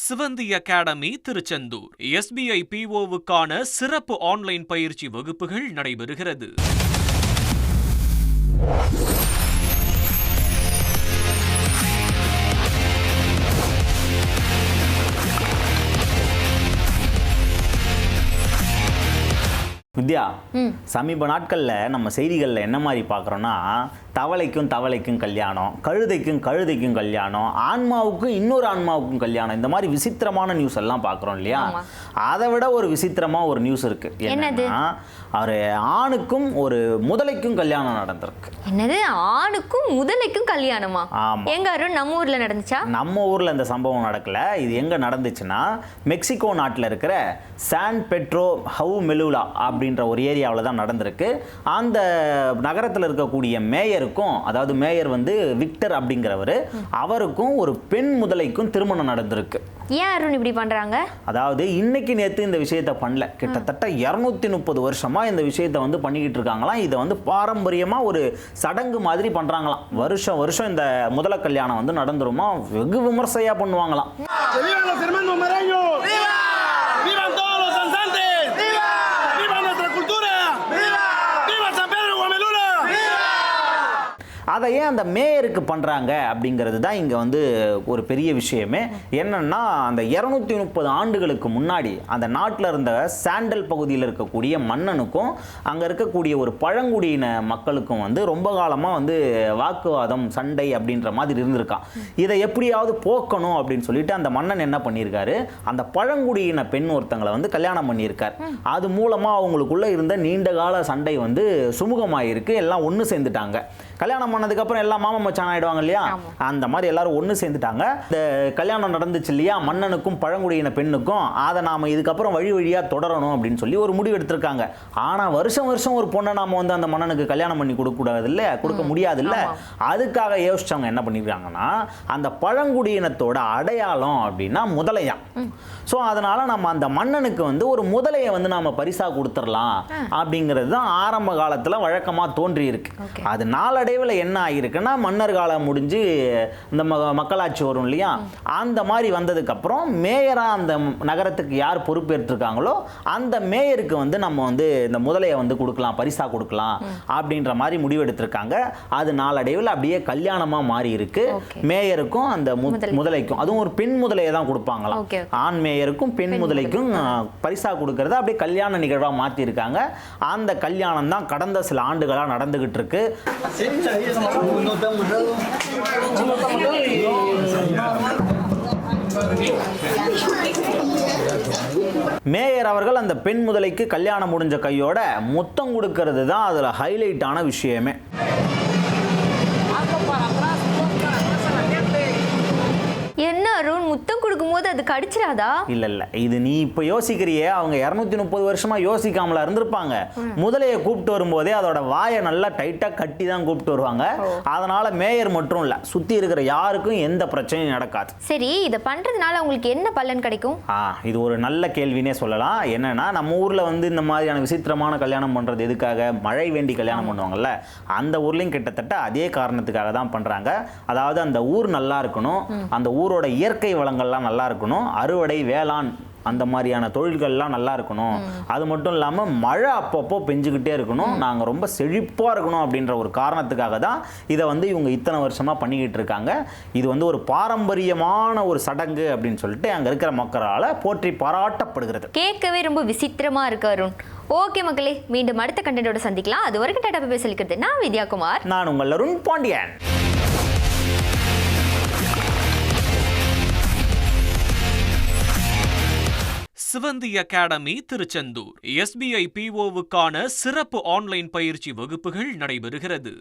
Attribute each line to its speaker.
Speaker 1: சிவந்தி academy Tiruchendur SBI PO-வுக்கான சிறப்பு online பயிற்சி வகுப்புகள் நடைபெறுகிறது.
Speaker 2: வித்யா, சமீப நாட்களில் நம்ம செய்திகளில் என்ன மாதிரி பார்க்குறோன்னா, தவளைக்கும் கல்யாணம், கழுதைக்கும் கல்யாணம், ஆன்மாவுக்கும் இன்னொரு ஆன்மாவுக்கும் கல்யாணம், இந்த மாதிரி விசித்திரமான நியூஸ் எல்லாம் பார்க்குறோம் இல்லையா? அதை விட ஒரு விசித்திரமாக ஒரு நியூஸ் இருக்கு. என்னன்னா, ஒரு ஆணுக்கும் ஒரு முதலைக்கும் கல்யாணம் நடந்திருக்கு.
Speaker 3: என்னது, ஆணுக்கும் முதலைக்கும் கல்யாணமா?
Speaker 2: ஆமா.
Speaker 3: எங்க அருண், நம்ம ஊர்ல நடந்துச்சா?
Speaker 2: நம்ம ஊர்ல இந்த சம்பவம் நடக்கல. இது எங்க நடந்துச்சுன்னா, மெக்சிகோ நாட்டில் இருக்கிற சான் பெட்ரோ ஹவு மெலுலா அப்படின்ற ஒரு ஏரியாவில் தான் நடந்திருக்கு. அந்த நகரத்தில் இருக்கக்கூடிய மேயருக்கும், அதாவது மேயர் வந்து விக்டர் அப்படிங்கிறவர், அவருக்கும் ஒரு பெண் முதலைக்கும் திருமணம் நடந்திருக்கு.
Speaker 3: ஏன் அருண் இப்படி பண்றாங்க?
Speaker 2: அதாவது இன்னைக்கு நேற்று இந்த விஷயத்தை பண்ணல, கிட்டத்தட்ட 230 வருஷமா இந்த விஷயத்தை வந்து பண்ணிக்கிட்டு இருக்காங்களாம். இதை வந்து பாரம்பரியமா ஒரு சடங்கு மாதிரி பண்றாங்களாம். வருஷம் இந்த முதல கல்யாணம் வந்து நடந்துருமா, வெகு விமர்சையா பண்ணுவாங்களாம். அதை ஏன் அந்த மேயருக்கு பண்ணுறாங்க அப்படிங்கிறது தான் இங்கே வந்து ஒரு பெரிய விஷயமே. என்னன்னா, அந்த 230 ஆண்டுகளுக்கு முன்னாடி அந்த நாட்டில் இருந்த சாண்டல் பகுதியில் இருக்கக்கூடிய மன்னனுக்கும் அங்கே இருக்கக்கூடிய ஒரு பழங்குடியின மக்களுக்கும் வந்து ரொம்ப காலமாக வந்து வாக்குவாதம், சண்டை அப்படின்ற மாதிரி இருந்திருக்கான். இதை எப்படியாவது போக்கணும் அப்படின்னு சொல்லிட்டு அந்த மன்னன் என்ன பண்ணியிருக்காரு, அந்த பழங்குடியின பெண் ஒருத்தங்களை வந்து கல்யாணம் பண்ணியிருக்கார். அது மூலமாக அவங்களுக்குள்ள இருந்த நீண்ட கால சண்டை வந்து சுமூகமாயிருக்கு. எல்லாம் ஒன்று சேர்ந்துட்டாங்க. கல்யாணம் பண்ணதுக்கு அப்புறம் எல்லாம் மாமா மச்சான் ஆயிடுவாங்க இல்லையா, அந்த மாதிரி எல்லாரும் ஒன்று சேர்ந்துட்டாங்க. இந்த கல்யாணம் நடந்துச்சு இல்லையா, மன்னனுக்கும் பழங்குடியின பெண்ணுக்கும், அதை நாம இதுக்கப்புறம் வழியா தொடரணும் அப்படின்னு சொல்லி ஒரு முடிவு எடுத்திருக்காங்க. ஆனா வருஷம் ஒரு பொண்ணை நாம வந்து அந்த மன்னனுக்கு கல்யாணம் பண்ணி கொடுக்க முடியாது இல்ல. அதுக்காக யோசிச்சவங்க என்ன பண்ணிருக்காங்கன்னா, அந்த பழங்குடியினத்தோட அடையாளம் அப்படின்னா முதலையா. ஸோ அதனால நம்ம அந்த மன்னனுக்கு வந்து ஒரு முதலையை வந்து நாம பரிசா கொடுத்துடலாம் அப்படிங்கிறது தான் ஆரம்ப காலத்துல வழக்கமா தோன்றி இருக்கு. அது நாளடைவில் என்ன ஆகிருக்குன்னா, மன்னர் காலம் முடிஞ்சு இந்த மக்களாட்சி வரும் இல்லையா, அந்த மாதிரி வந்ததுக்கு அப்புறம் மேயரா அந்த நகரத்துக்கு யார் பொறுப்பேற்றிருக்காங்களோ அந்த மேயருக்கு வந்து நம்ம வந்து இந்த முதலையை வந்து கொடுக்கலாம், பரிசா கொடுக்கலாம் அப்படின்ற மாதிரி முடிவெடுத்திருக்காங்க. அது நாளடைவில் அப்படியே கல்யாணமா மாறி இருக்கு. மேயருக்கும் அந்த முதலைக்கும், அதுவும் ஒரு பெண் முதலையை தான் கொடுப்பாங்களாம். ஆண் மேயருக்கும் பெண் முதலைக்கும் பரிசா கொடுக்கறத அப்படியே கல்யாண நிகழ்வா மாத்தி இருக்காங்க. அந்த கல்யாணம் தான் கடந்த சில ஆண்டுகளா நடந்துகிட்டு இருக்கு. மேயர் அவர்கள் அந்த பெண் முதலைக்கு கல்யாணம் முடிஞ்ச கையோட முத்தம் கொடுக்கிறது தான் அதுல ஹைலைட்டான விஷயமே.
Speaker 3: என்ன அருண், முத்தம் கொடுக்கும்போது அது கடிச்சிராதா?
Speaker 2: இல்ல, இது நீ இப்ப யோசிக்கிறியே, அவங்க 230 வருஷமா யோசிக்காமல இருந்திருப்பாங்க. முதலையை கூப்பிட்டு வரும்போதே அதோட வாயை நல்லா டைட்டா கட்டி தான் கூப்பிட்டு வருவாங்க. அதனால மேயர் மட்டும் இல்ல, சுத்தி இருக்கிற யாருக்கும் எந்த பிரச்சனையும் நடக்காது.
Speaker 3: சரி, இதை பண்றதுனால உங்களுக்கு என்ன பலன் கிடைக்கும்?
Speaker 2: இது ஒரு நல்ல கேள்வினே சொல்லலாம். என்னன்னா, நம்ம ஊர்ல வந்து இந்த மாதிரியான விசித்திரமான கல்யாணம் பண்றது எதுக்காக, மழை வேண்டி கல்யாணம் பண்ணுவாங்கல்ல, அந்த ஊர்லயும் கிட்டத்தட்ட அதே காரணத்துக்காக தான் பண்றாங்க. அதாவது அந்த ஊர் நல்லா இருக்கணும், அந்த ஊரோட இயற்கை வளங்கள்லாம் நல்லா இருக்கணும், அறுவடை, வேளாண் அந்த மாதிரியான தொழில்கள்லாம் நல்லா இருக்கணும். அது மட்டும் இல்லாமல் மழை அப்பப்போ பெஞ்சுக்கிட்டே இருக்கணும், நாங்கள் ரொம்ப செழிப்பாக இருக்கணும் அப்படின்ற ஒரு காரணத்துக்காக தான் இதை வந்து இவங்க இத்தனை வருஷமாக பண்ணிக்கிட்டு இருக்காங்க. இது வந்து ஒரு பாரம்பரியமான ஒரு சடங்கு அப்படின்னு சொல்லிட்டு அங்கே இருக்கிற மக்களால் போற்றி பாராட்டப்படுகிறது.
Speaker 3: கேட்கவே ரொம்ப விசித்திரமா இருக்கு அருண். ஓகே மக்களே, மீண்டும் அடுத்த கண்டென்ட்டோட சந்திக்கலாம். அது வரைக்கும் டாடா பை சொல்லிக்கிறது நான் வித்யாகுமார்.
Speaker 2: நான் உங்கள் அருண் பாண்டியன்.
Speaker 1: சிவந்தி அகாடமி திருச்செந்தூர் SBI PO-வுக்கான சிறப்பு ஆன்லைன் பயிற்சி வகுப்புகள் நடைபெறுகிறது.